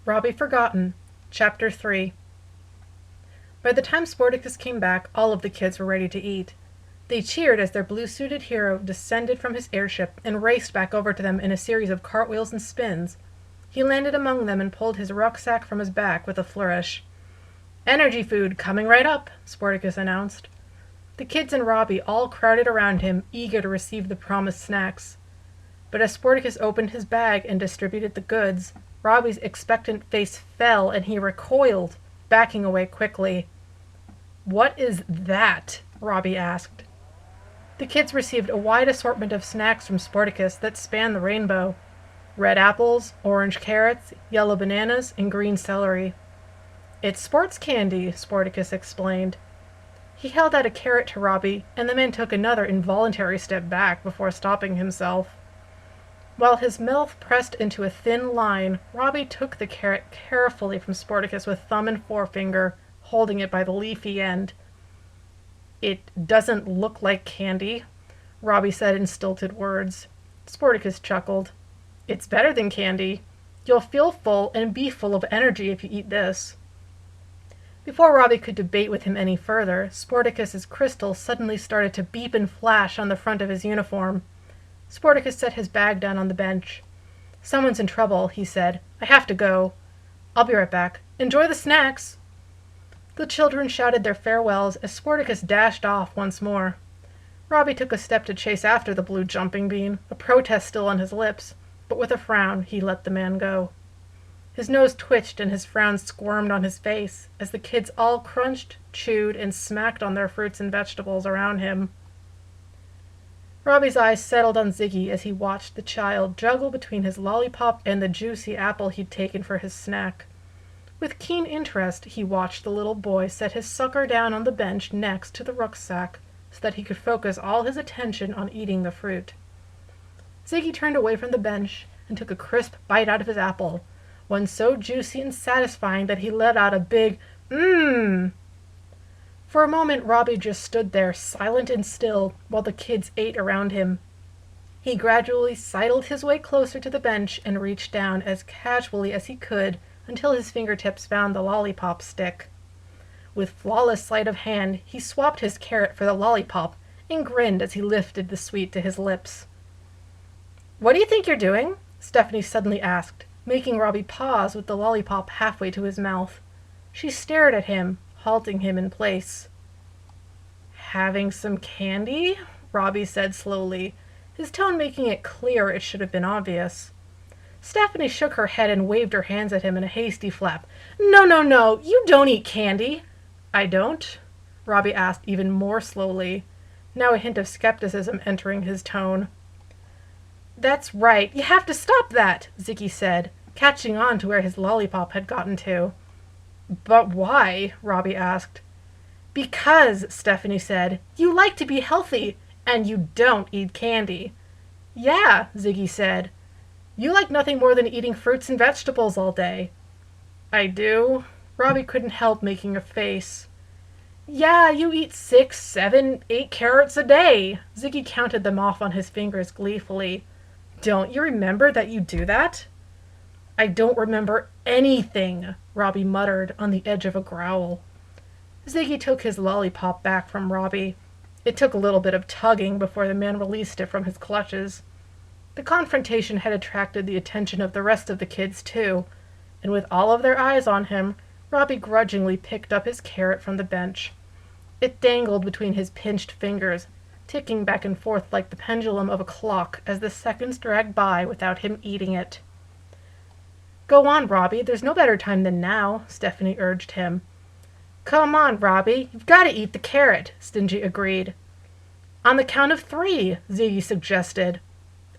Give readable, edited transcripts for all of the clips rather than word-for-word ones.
Robbie Forgotten, Chapter 3. By the time Sportacus came back, all of the kids were ready to eat. They cheered as their blue-suited hero descended from his airship and raced back over to them in a series of cartwheels and spins. He landed among them and pulled his rucksack from his back with a flourish. "Energy food coming right up," Sportacus announced. The kids and Robbie all crowded around him, eager to receive the promised snacks. But as Sportacus opened his bag and distributed the goods, Robbie's expectant face fell and he recoiled, backing away quickly. "What is that?" Robbie asked. The kids received a wide assortment of snacks from Sportacus that spanned the rainbow. Red apples, orange carrots, yellow bananas, and green celery. "It's sports candy," Sportacus explained. He held out a carrot to Robbie, and the man took another involuntary step back before stopping himself. While his mouth pressed into a thin line, Robbie took the carrot carefully from Sportacus with thumb and forefinger, holding it by the leafy end. "It doesn't look like candy," Robbie said in stilted words. Sportacus chuckled. "It's better than candy. You'll feel full and be full of energy if you eat this." Before Robbie could debate with him any further, Sportacus's crystal suddenly started to beep and flash on the front of his uniform. Sportacus set his bag down on the bench. "Someone's in trouble," he said. "I have to go." "I'll be right back. Enjoy the snacks." The children shouted their farewells as Sportacus dashed off once more. Robbie took a step to chase after the blue jumping bean, a protest still on his lips, but with a frown he let the man go. His nose twitched and his frown squirmed on his face as the kids all crunched, chewed, and smacked on their fruits and vegetables around him. Robbie's eyes settled on Ziggy as he watched the child juggle between his lollipop and the juicy apple he'd taken for his snack. With keen interest, he watched the little boy set his sucker down on the bench next to the rucksack so that he could focus all his attention on eating the fruit. Ziggy turned away from the bench and took a crisp bite out of his apple, one so juicy and satisfying that he let out a big mmm. For a moment, Robbie just stood there, silent and still, while the kids ate around him. He gradually sidled his way closer to the bench and reached down as casually as he could until his fingertips found the lollipop stick. With flawless sleight of hand, he swapped his carrot for the lollipop and grinned as he lifted the sweet to his lips. "What do you think you're doing?" Stephanie suddenly asked, making Robbie pause with the lollipop halfway to his mouth. She stared at him, halting him in place. "Having some candy?" Robbie said slowly, his tone making it clear it should have been obvious. Stephanie shook her head and waved her hands at him in a hasty flap. No, you don't eat candy." "I don't?" Robbie asked even more slowly, now a hint of skepticism entering his tone. "That's right, you have to stop that," Ziggy said, catching on to where his lollipop had gotten to. "But why?" Robbie asked. "Because," Stephanie said, "you like to be healthy, and you don't eat candy." "Yeah," Ziggy said. "You like nothing more than eating fruits and vegetables all day." "I do?" Robbie couldn't help making a face. "Yeah, you eat 6, 7, 8 carrots a day." Ziggy counted them off on his fingers gleefully. "Don't you remember that you do that?" "I don't remember anything," Robbie muttered on the edge of a growl. Ziggy took his lollipop back from Robbie. It took a little bit of tugging before the man released it from his clutches. The confrontation had attracted the attention of the rest of the kids too, and with all of their eyes on him, Robbie grudgingly picked up his carrot from the bench. It dangled between his pinched fingers, ticking back and forth like the pendulum of a clock as the seconds dragged by without him eating it. "Go on, Robbie, there's no better time than now," Stephanie urged him. "Come on, Robbie, you've got to eat the carrot," Stingy agreed. "On the count of 3, Ziggy suggested.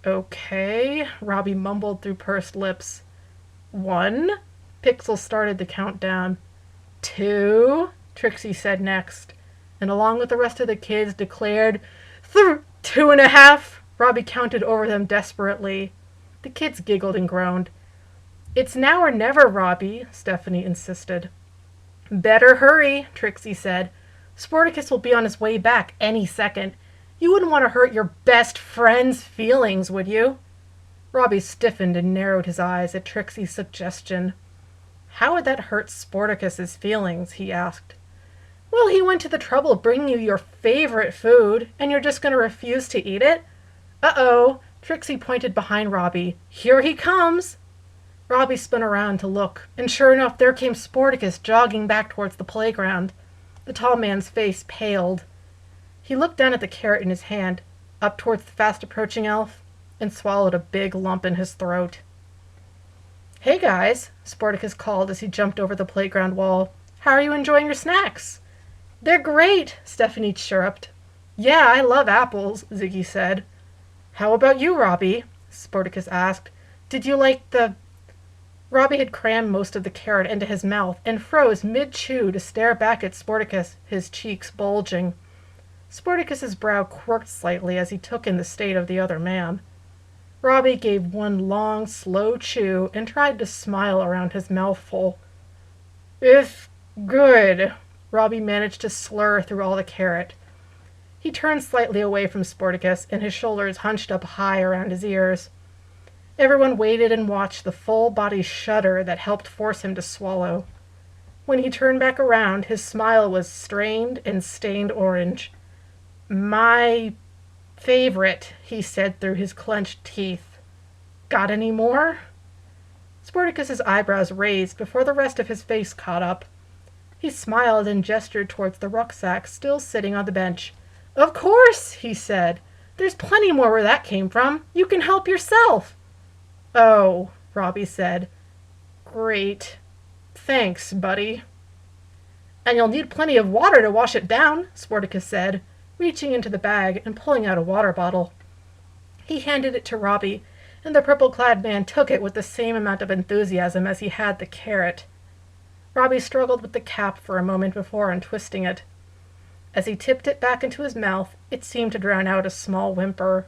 "Okay," Robbie mumbled through pursed lips. 1, Pixel started the countdown. 2, Trixie said next, and along with the rest of the kids declared, 2.5. Robbie counted over them desperately. The kids giggled and groaned. "It's now or never, Robbie," Stephanie insisted. "Better hurry," Trixie said. "Sportacus will be on his way back any second. You wouldn't want to hurt your best friend's feelings, would you?" Robbie stiffened and narrowed his eyes at Trixie's suggestion. How would that hurt Sportacus's feelings? He asked. Well, he went to the trouble of bringing you your favorite food, and you're just going to refuse to eat it? Uh-oh, Trixie pointed behind Robbie. Here he comes! Robbie spun around to look, and sure enough, there came Sportacus jogging back towards the playground. The tall man's face paled. He looked down at the carrot in his hand, up towards the fast-approaching elf, and swallowed a big lump in his throat. Hey guys, Sportacus called as he jumped over the playground wall. How are you enjoying your snacks? They're great, Stephanie chirruped. Yeah, I love apples, Ziggy said. How about you, Robbie? Sportacus asked. Did you like the... Robbie had crammed most of the carrot into his mouth and froze mid-chew to stare back at Sportacus, his cheeks bulging. Sportacus's brow quirked slightly as he took in the state of the other man. Robbie gave one long, slow chew and tried to smile around his mouthful. It's good, Robbie managed to slur through all the carrot. He turned slightly away from Sportacus, and his shoulders hunched up high around his ears. Everyone waited and watched the full body shudder that helped force him to swallow. When he turned back around, his smile was strained and stained orange. My favorite, he said through his clenched teeth. Got any more? Sportacus's eyebrows raised before the rest of his face caught up. He smiled and gestured towards the rucksack still sitting on the bench. Of course, he said. There's plenty more where that came from. You can help yourself. Oh, Robbie said. Great. Thanks, buddy. And you'll need plenty of water to wash it down, Sportacus said, reaching into the bag and pulling out a water bottle. He handed it to Robbie, and the purple-clad man took it with the same amount of enthusiasm as he had the carrot. Robbie struggled with the cap for a moment before untwisting it. As he tipped it back into his mouth, it seemed to drown out a small whimper.